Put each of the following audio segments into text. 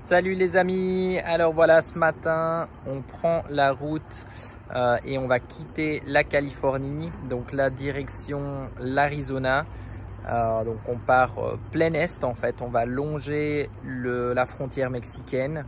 Salut les amis, alors voilà, ce matin on prend la route et on va quitter la Californie, donc la direction l'Arizona. Donc on part plein est en fait, on va longer la frontière mexicaine.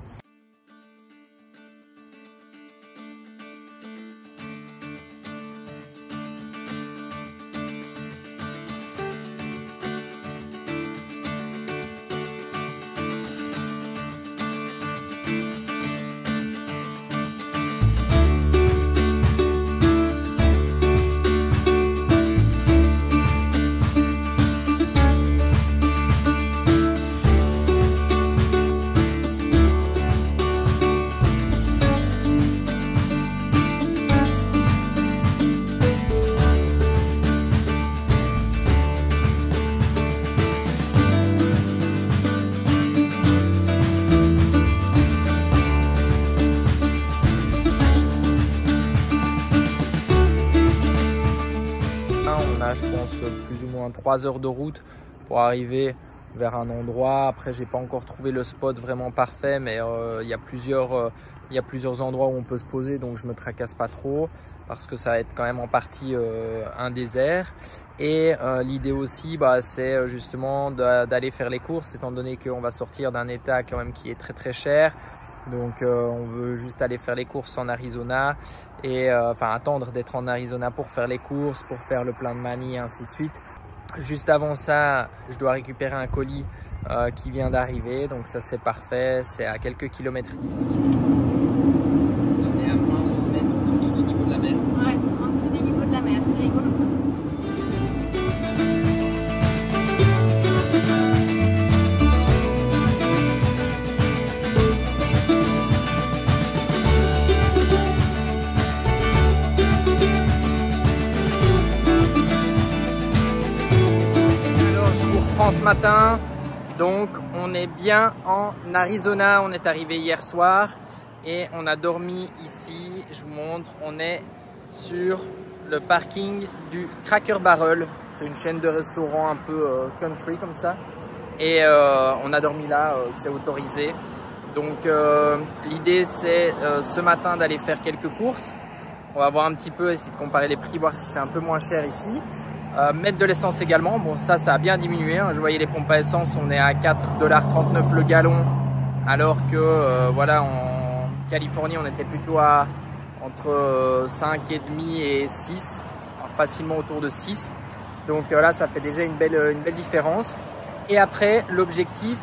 Je pense plus ou moins 3 heures de route pour arriver vers un endroit. Après, j'ai pas encore trouvé le spot vraiment parfait, mais il y a plusieurs endroits où on peut se poser, donc je me tracasse pas trop parce que ça va être quand même en partie un désert. Et l'idée aussi, c'est justement d'aller faire les courses, étant donné qu'on va sortir d'un état quand même qui est très très cher. Donc on veut juste aller faire les courses en Arizona et attendre d'être en Arizona pour faire les courses, pour faire le plein de manis et ainsi de suite. Juste avant ça, je dois récupérer un colis qui vient d'arriver, donc ça c'est parfait, c'est à quelques kilomètres d'ici. On est à moins 11 mètres en dessous du niveau de la mer. Ouais, en dessous du niveau de la mer, c'est rigolo ça. Ce matin, donc on est bien en Arizona, on est arrivé hier soir et on a dormi ici. Je vous montre, on est sur le parking du Cracker Barrel, c'est une chaîne de restaurants un peu country comme ça, et on a dormi là, c'est autorisé. Donc l'idée c'est ce matin d'aller faire quelques courses. On va voir un petit peu, essayer de comparer les prix, voir si c'est un peu moins cher ici. Mettre de l'essence également, bon ça a bien diminué, hein. Je voyais les pompes à essence, on est à 4,39 $ le gallon, alors que voilà, en Californie on était plutôt à entre 5,5 et 6, alors facilement autour de 6, donc là ça fait déjà une belle différence. Et après l'objectif,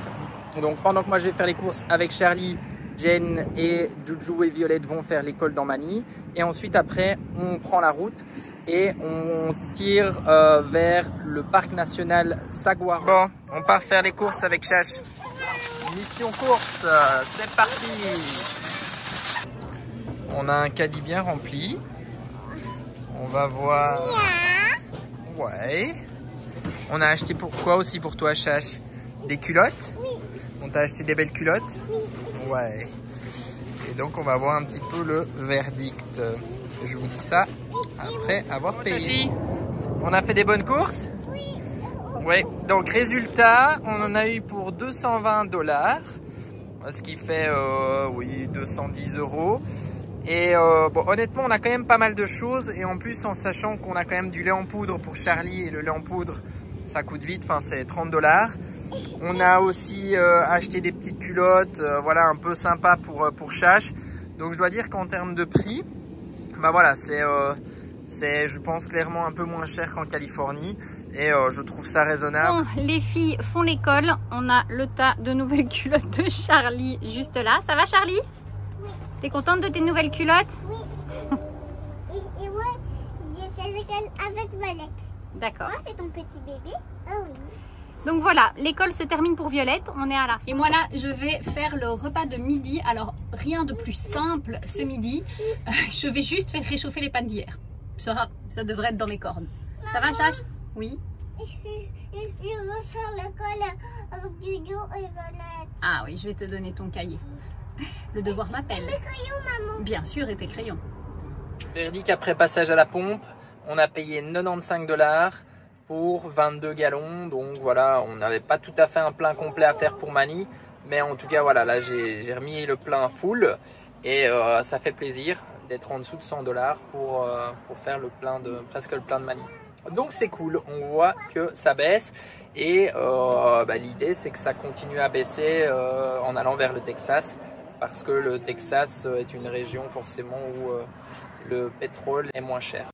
donc pendant que moi je vais faire les courses avec Charlie, Jen et Juju et Violette vont faire l'école dans Mani, et ensuite après on prend la route et on tire vers le parc national Saguaro. Bon, on part faire les courses avec Chache. Mission course, c'est parti. On a un caddie bien rempli. On va voir. Ouais. On a acheté quoi aussi pour toi, Chache? Des culottes? Oui. On t'a acheté des belles culottes? Oui. Ouais. Et donc on va voir un petit peu le verdict. Je vous dis ça après avoir payé. On a fait des bonnes courses? Oui. Ouais. Donc résultat, on en a eu pour 220 $, ce qui fait oui 210 €. Et bon, honnêtement, on a quand même pas mal de choses, et en plus en sachant qu'on a quand même du lait en poudre pour Charlie, et le lait en poudre ça coûte vite, enfin c'est 30 $. On a aussi acheté des petites culottes, voilà, un peu sympa pour Chache. Donc je dois dire qu'en termes de prix, voilà, c'est je pense clairement un peu moins cher qu'en Californie, et je trouve ça raisonnable. Bon, les filles font l'école, on a le tas de nouvelles culottes de Charlie juste là. Ça va Charlie? Oui. T'es contente de tes nouvelles culottes? Oui. et moi, j'ai fait l'école avec Violette. D'accord. Moi, c'est ton petit bébé. Ah oui. Donc voilà, l'école se termine pour Violette, on est à la fin. Et moi là, je vais faire le repas de midi. Alors, rien de plus simple ce midi. Je vais juste faire réchauffer les pâtes d'hier. Ça devrait être dans mes cordes. Maman, ça va, Chache? Oui. Je veux faire l'école avec Juju et Violette. Ah oui, je vais te donner ton cahier. Le devoir m'appelle. Mes crayons, maman. Bien sûr, et tes crayons. Verdict après passage à la pompe, on a payé 95 $ pour 22 gallons. Donc voilà, on n'avait pas tout à fait un plein complet à faire pour Mani. Mais en tout cas, voilà, là j'ai remis le plein full et ça fait plaisir d'être en dessous de 100 $ pour faire le plein presque le plein de Mali. Donc c'est cool, on voit que ça baisse et l'idée c'est que ça continue à baisser en allant vers le Texas parce que le Texas est une région forcément où le pétrole est moins cher.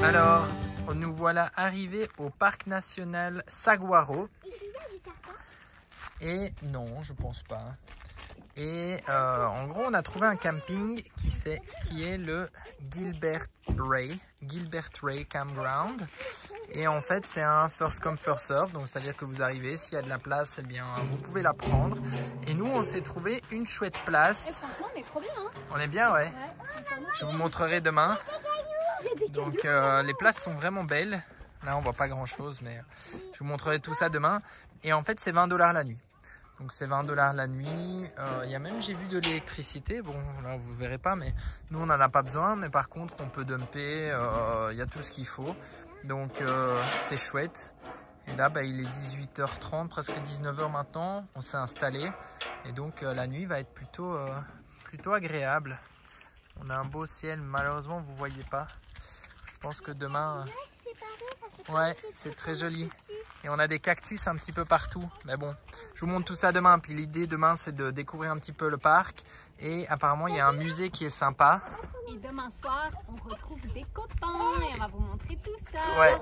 Alors, nous voilà arrivés au parc national Saguaro. Et non, je pense pas. Et en gros, on a trouvé un camping qui est le Gilbert Ray Campground. Et en fait, c'est un first come first serve. Donc, c'est-à-dire que vous arrivez, s'il y a de la place, eh bien, vous pouvez la prendre. Et nous, on s'est trouvé une chouette place. Et franchement, on est trop bien. Hein, on est bien, ouais. Je vous montrerai demain. Donc les places sont vraiment belles. Là on voit pas grand chose mais je vous montrerai tout ça demain. Et en fait c'est 20 $ la nuit. Donc c'est 20 $ la nuit. Il y a même j'ai vu de l'électricité. Bon là vous verrez pas mais nous on n'en a pas besoin. Mais par contre on peut dumper. Il y a tout ce qu'il faut. Donc c'est chouette. Et là il est 18h30 presque 19h maintenant. On s'est installé. Et donc la nuit va être plutôt agréable. On a un beau ciel, malheureusement vous voyez pas. Je pense que demain, ouais, c'est très joli. Et on a des cactus un petit peu partout. Mais bon, je vous montre tout ça demain. Puis l'idée demain, c'est de découvrir un petit peu le parc. Et apparemment, il y a un musée qui est sympa. Et demain soir, on retrouve des copains et on va vous montrer tout ça. Ouais.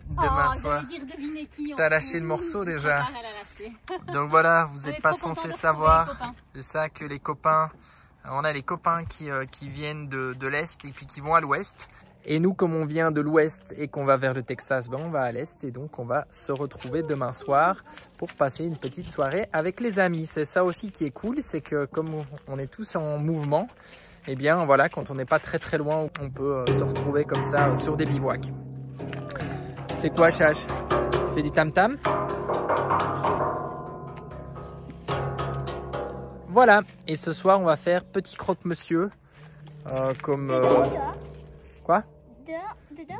Demain soir. Dire deviner qui. T'as lâché le morceau déjà. Elle a lâché. Donc voilà, vous n'êtes pas censé savoir. C'est ça que les copains. On a les copains qui viennent de l'Est et puis qui vont à l'Ouest. Et nous, comme on vient de l'Ouest et qu'on va vers le Texas, on va à l'Est. Et donc, on va se retrouver demain soir pour passer une petite soirée avec les amis. C'est ça aussi qui est cool, c'est que comme on est tous en mouvement, eh bien voilà, quand on n'est pas très loin, on peut se retrouver comme ça sur des bivouacs. C'est quoi, Chache? Fais du tam-tam? Voilà, et ce soir on va faire petit croque-monsieur Quoi?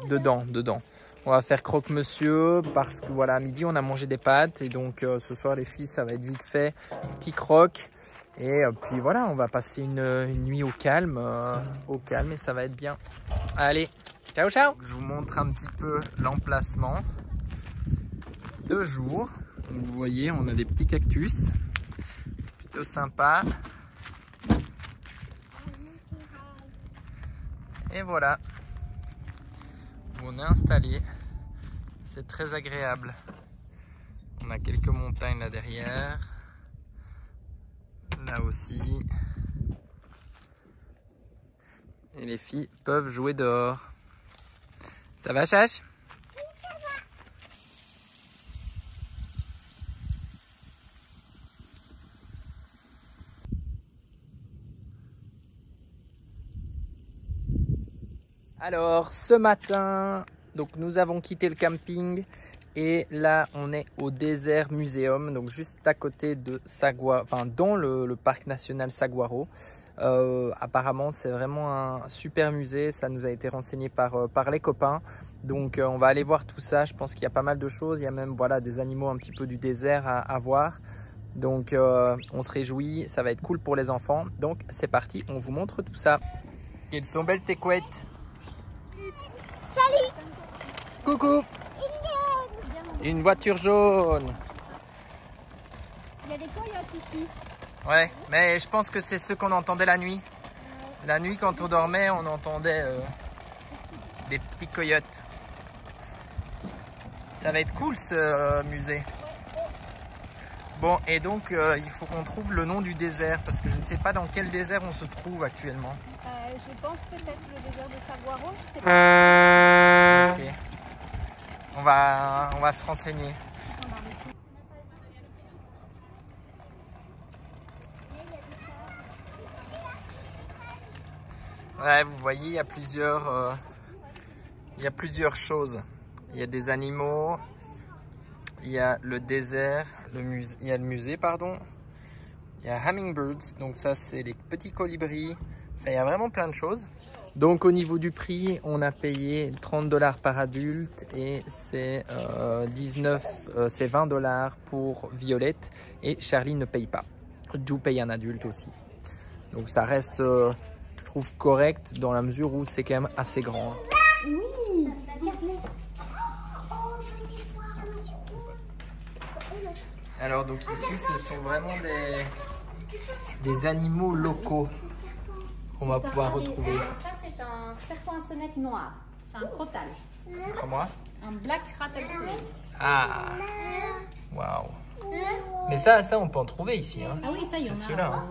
Dedans. On va faire croque-monsieur parce que voilà, à midi on a mangé des pâtes et donc ce soir les filles ça va être vite fait, petit croque. Et puis voilà, on va passer une nuit au calme et ça va être bien. Allez, ciao ciao. Je vous montre un petit peu l'emplacement de jour. Donc, vous voyez, on a des petits cactus. Plutôt sympa. Et voilà, on est installé, c'est très agréable. On a quelques montagnes là derrière, là aussi. Et les filles peuvent jouer dehors. Ça va, Chache? Alors ce matin, donc nous avons quitté le camping et là on est au Desert Museum, donc juste à côté de Saguaro, enfin dans le parc national Saguaro. Apparemment c'est vraiment un super musée, ça nous a été renseigné par les copains. Donc on va aller voir tout ça, je pense qu'il y a pas mal de choses, il y a même voilà, des animaux un petit peu du désert à voir. Donc on se réjouit, ça va être cool pour les enfants. Donc c'est parti, on vous montre tout ça. Elles sont belles tes couettes. Salut. Coucou. Une voiture jaune. Il y a des coyotes ici. Ouais, mais je pense que c'est ceux qu'on entendait la nuit. La nuit, quand on dormait, on entendait des petits coyotes. Ça va être cool ce musée. Bon, et donc il faut qu'on trouve le nom du désert parce que je ne sais pas dans quel désert on se trouve actuellement. Je pense peut-être le désert de Saguaro, je sais pas. Okay. On va se renseigner. Ouais, vous voyez, il y a plusieurs choses. Il y a des animaux, il y a le désert, il y a le musée, pardon. Il y a hummingbirds, donc ça c'est les petits colibris. Enfin, il y a vraiment plein de choses. Donc au niveau du prix, on a payé 30 $ par adulte et c'est 20 $ pour Violette. Et Charlie ne paye pas. Jou paye un adulte aussi. Donc ça reste, je trouve, correct dans la mesure où c'est quand même assez grand. Oui. Alors donc ici, ce sont vraiment des animaux locaux qu'on va pouvoir retrouver. Ça, c'est un serpent à sonnette noir. C'est un crotal. Montre-moi. Un black rattlesnake. Ah, waouh. Mais ça, on peut en trouver ici. Hein. Ah oui, ça, il y en a Ceux-là, hein.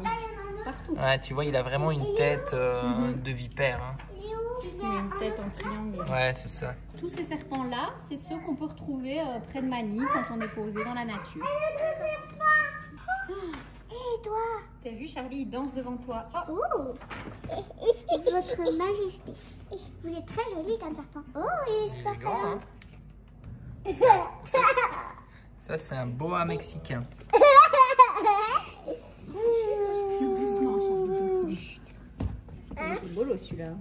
Partout. Ouais, tu vois, il a vraiment une tête de vipère. Hein. Il a une tête en triangle. Ouais, c'est ça. Tous ces serpents-là, c'est ceux qu'on peut retrouver près de Manille quand on est posé dans la nature. Et toi? T'as vu, Charlie, il danse devant toi. Oh. Oh. Votre Majesté, vous êtes très jolie comme serpent. Oh, et Il ça est grand, hein. Ça, c'est un boa mexicain. Doucement, Charlie, doucement. Il est rigolo, celui-là.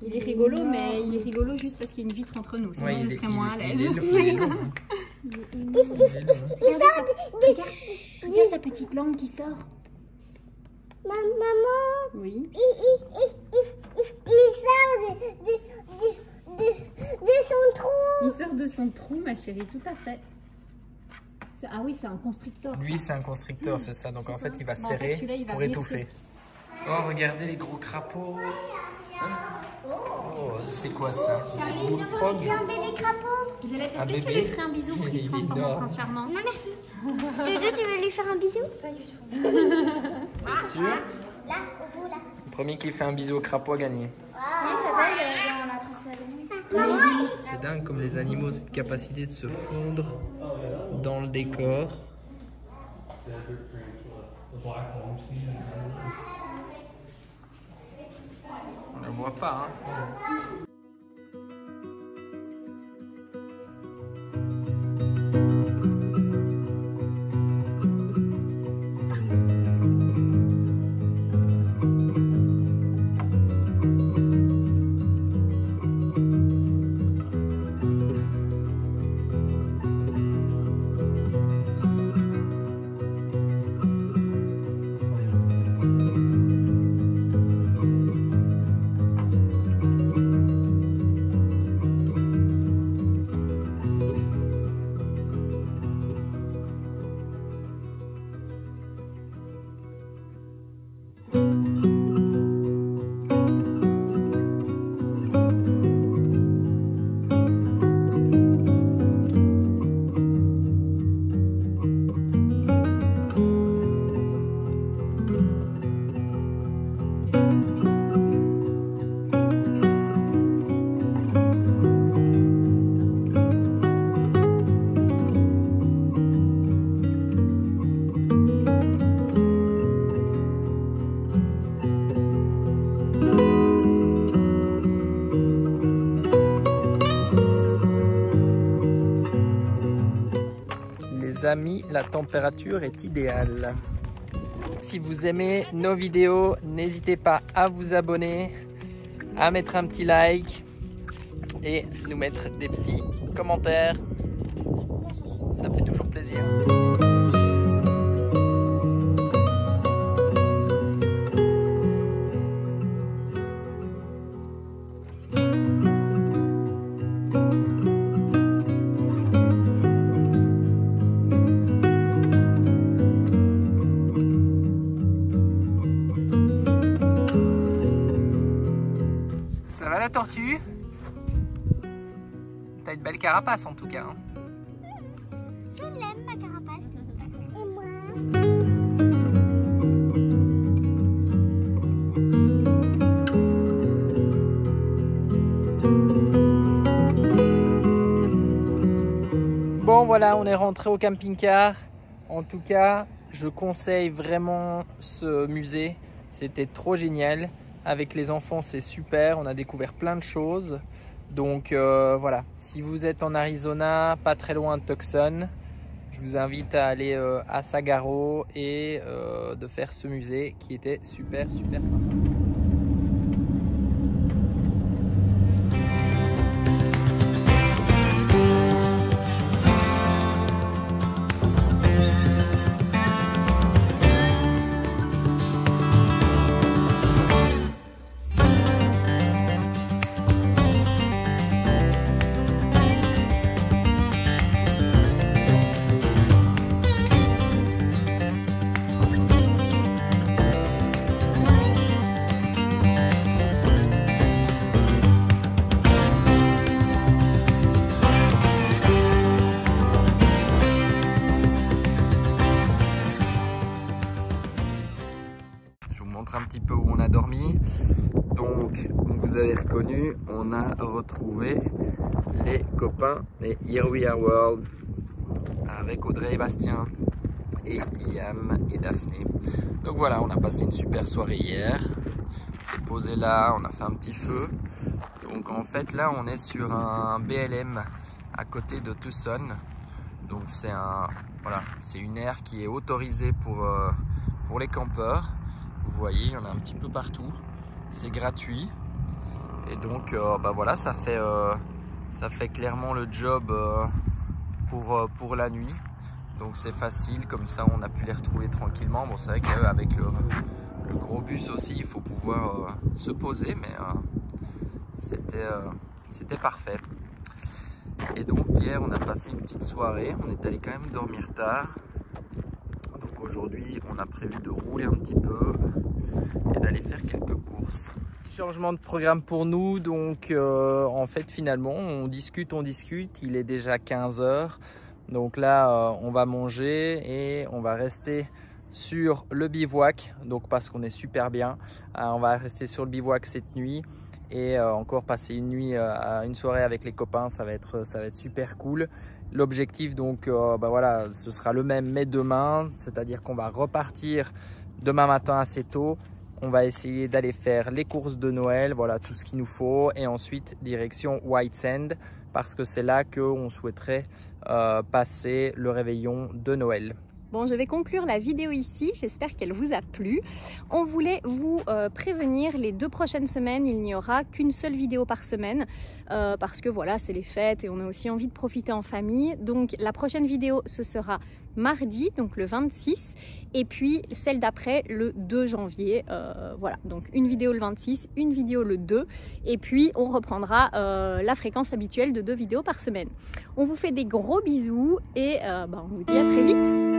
Il est rigolo, mais il est rigolo juste parce qu'il y a une vitre entre nous. Sinon, Ouais, je serais moins à l'aise. Il est long. Regarde sa petite langue qui sort. Maman, Oui. il sort de son trou. Il sort de son trou, ma chérie, tout à fait. Ah oui, c'est un constrictor. Lui, c'est un constricteur, c'est ça. Donc en fait, il va Bon, en fait, serrer celui-là, il va pour venir étouffer. Oh, regardez les gros crapauds. Oh, c'est quoi ça? Bullfrog. J'ai un bébé crapaud. Violette, est-ce Un que tu bébé. lui ferais un bisou pour qu'il se Il transforme en dort. prince charmant? Non, merci. Dodo, tu veux lui faire un bisou? Pas du tout. T'es sûr? Là, au bout, là. Le premier qui fait un bisou au crapaud a gagné. Oui, ça va, on a pris ça à la nuit. C'est dingue comme les animaux, cette capacité de se fondre dans le décor. On ne le voit pas, hein. Amis, la température est idéale. Si vous aimez nos vidéos, n'hésitez pas à vous abonner, à mettre un petit like et nous mettre des petits commentaires. Ça fait toujours plaisir. Ça va la tortue? T'as une belle carapace en tout cas. Hein. Je l'aime, ma carapace. Et moi? voilà, on est rentré au camping-car. En tout cas, je conseille vraiment ce musée. C'était trop génial. Avec les enfants, c'est super. On a découvert plein de choses. Donc voilà, si vous êtes en Arizona, pas très loin de Tucson, je vous invite à aller à Saguaro et de faire ce musée qui était super sympa. Un petit peu où on a dormi. Donc vous avez reconnu, on a retrouvé les copains et Here We Are World avec Audrey et Bastien et Liam et Daphné. Donc voilà, on a passé une super soirée hier. On s'est posé là, on a fait un petit feu. Donc en fait là on est sur un BLM à côté de Tucson. Donc c'est voilà, c'est une aire qui est autorisée pour les campeurs. Vous voyez, il y en a un petit peu partout. C'est gratuit. Et donc, bah voilà, ça fait clairement le job pour la nuit. Donc c'est facile, comme ça on a pu les retrouver tranquillement. Bon, c'est vrai qu'avec le gros bus aussi, il faut pouvoir se poser, mais c'était parfait. Et donc hier, on a passé une petite soirée. On est allé quand même dormir tard. Aujourd'hui, on a prévu de rouler un petit peu et d'aller faire quelques courses. Changement de programme pour nous, donc en fait finalement on discute, il est déjà 15 h. Donc là on va manger et on va rester sur le bivouac, donc parce qu'on est super bien. On va rester sur le bivouac cette nuit et encore passer une soirée avec les copains, ça va être super cool. L'objectif donc bah voilà, ce sera le même mais demain, c'est-à-dire qu'on va repartir demain matin assez tôt. On va essayer d'aller faire les courses de Noël, voilà tout ce qu'il nous faut, et ensuite direction White Sand parce que c'est là qu'on souhaiterait passer le réveillon de Noël. Bon, je vais conclure la vidéo ici, j'espère qu'elle vous a plu. On voulait vous prévenir, les 2 prochaines semaines, il n'y aura qu'une seule vidéo par semaine parce que voilà, c'est les fêtes et on a aussi envie de profiter en famille. Donc la prochaine vidéo, ce sera mardi, donc le 26, et puis celle d'après le 2 janvier. Voilà, donc une vidéo le 26, une vidéo le 2, et puis on reprendra la fréquence habituelle de 2 vidéos par semaine. On vous fait des gros bisous et on vous dit à très vite.